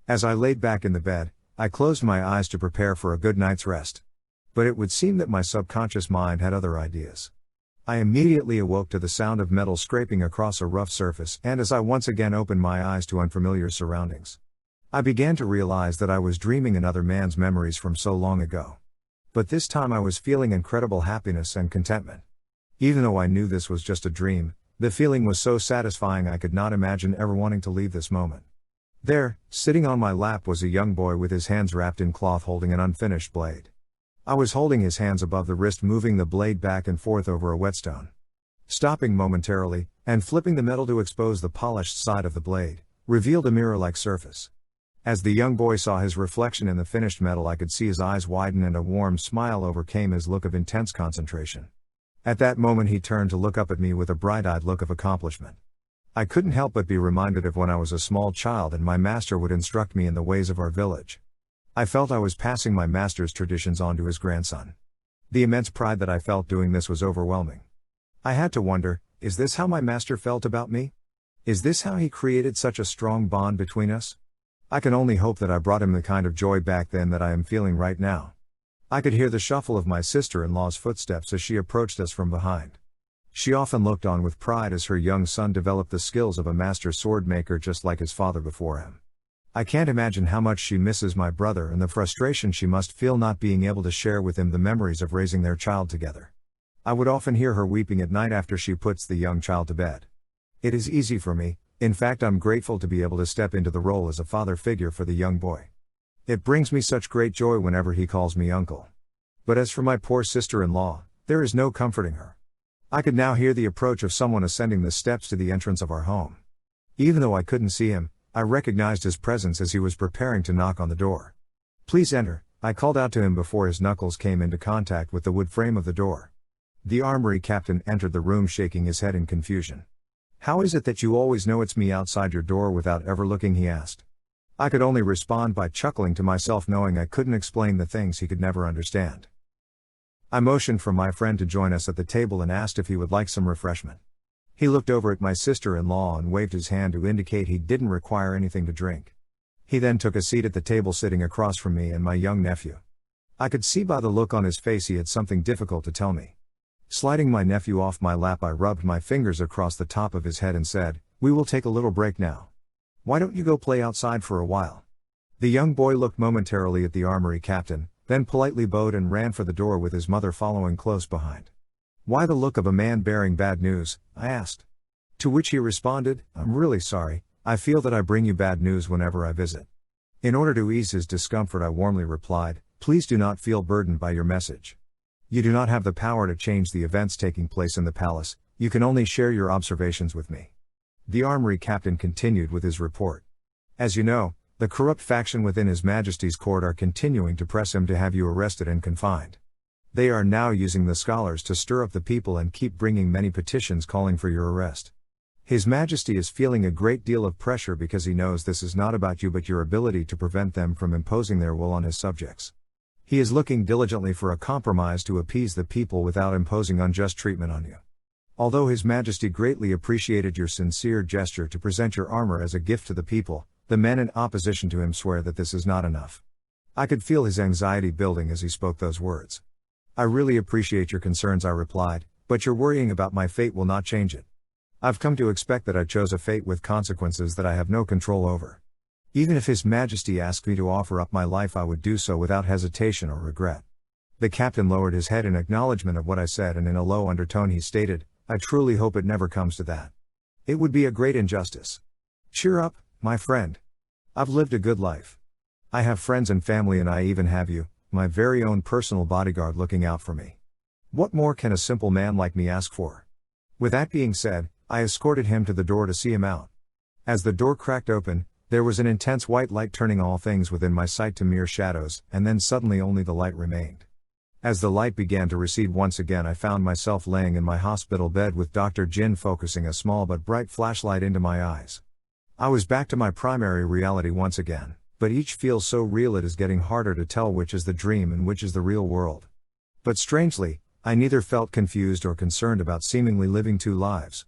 As I laid back in the bed, I closed my eyes to prepare for a good night's rest. But it would seem that my subconscious mind had other ideas. I immediately awoke to the sound of metal scraping across a rough surface, and as I once again opened my eyes to unfamiliar surroundings, I began to realize that I was dreaming another man's memories from so long ago. But this time I was feeling incredible happiness and contentment. Even though I knew this was just a dream, the feeling was so satisfying I could not imagine ever wanting to leave this moment. There, sitting on my lap, was a young boy with his hands wrapped in cloth holding an unfinished blade. I was holding his hands above the wrist, moving the blade back and forth over a whetstone. Stopping momentarily, and flipping the metal to expose the polished side of the blade, revealed a mirror-like surface. As the young boy saw his reflection in the finished metal, I could see his eyes widen and a warm smile overcame his look of intense concentration. At that moment he turned to look up at me with a bright-eyed look of accomplishment. I couldn't help but be reminded of when I was a small child and my master would instruct me in the ways of our village. I felt I was passing my master's traditions on to his grandson. The immense pride that I felt doing this was overwhelming. I had to wonder, is this how my master felt about me? Is this how he created such a strong bond between us? I can only hope that I brought him the kind of joy back then that I am feeling right now. I could hear the shuffle of my sister-in-law's footsteps as she approached us from behind. She often looked on with pride as her young son developed the skills of a master sword maker just like his father before him. I can't imagine how much she misses my brother and the frustration she must feel not being able to share with him the memories of raising their child together. I would often hear her weeping at night after she puts the young child to bed. It is easy for me, in fact I'm grateful to be able to step into the role as a father figure for the young boy. It brings me such great joy whenever he calls me uncle. But as for my poor sister-in-law, there is no comforting her. I could now hear the approach of someone ascending the steps to the entrance of our home. Even though I couldn't see him, I recognized his presence as he was preparing to knock on the door. "Please enter," I called out to him before his knuckles came into contact with the wood frame of the door. The armory captain entered the room shaking his head in confusion. "How is it that you always know it's me outside your door without ever looking?" he asked. I could only respond by chuckling to myself, knowing I couldn't explain the things he could never understand. I motioned for my friend to join us at the table and asked if he would like some refreshment. He looked over at my sister-in-law and waved his hand to indicate he didn't require anything to drink. He then took a seat at the table sitting across from me and my young nephew. I could see by the look on his face he had something difficult to tell me. Sliding my nephew off my lap, I rubbed my fingers across the top of his head and said, "We will take a little break now. Why don't you go play outside for a while?" The young boy looked momentarily at the armory captain, then politely bowed and ran for the door with his mother following close behind. "Why the look of a man bearing bad news?" I asked. To which he responded, "I'm really sorry, I feel that I bring you bad news whenever I visit." In order to ease his discomfort, I warmly replied, "Please do not feel burdened by your message. You do not have the power to change the events taking place in the palace, you can only share your observations with me." The armory captain continued with his report. "As you know, the corrupt faction within His Majesty's court are continuing to press him to have you arrested and confined. They are now using the scholars to stir up the people and keep bringing many petitions calling for your arrest. His Majesty is feeling a great deal of pressure because he knows this is not about you but your ability to prevent them from imposing their will on his subjects. He is looking diligently for a compromise to appease the people without imposing unjust treatment on you. Although His Majesty greatly appreciated your sincere gesture to present your armor as a gift to the people, the men in opposition to him swear that this is not enough." I could feel his anxiety building as he spoke those words. "I really appreciate your concerns," I replied, "but your worrying about my fate will not change it. I've come to expect that I chose a fate with consequences that I have no control over. Even if His Majesty asked me to offer up my life, I would do so without hesitation or regret." The captain lowered his head in acknowledgement of what I said, and in a low undertone he stated, "I truly hope it never comes to that. It would be a great injustice. Cheer up, my friend. I've lived a good life. I have friends and family, and I even have you, my very own personal bodyguard, looking out for me. What more can a simple man like me ask for?" With that being said, I escorted him to the door to see him out. As the door cracked open, there was an intense white light turning all things within my sight to mere shadows, and then suddenly only the light remained. As the light began to recede once again, I found myself laying in my hospital bed with Dr. Jin focusing a small but bright flashlight into my eyes. I was back to my primary reality once again, but each feels so real it is getting harder to tell which is the dream and which is the real world. But strangely, I neither felt confused or concerned about seemingly living two lives.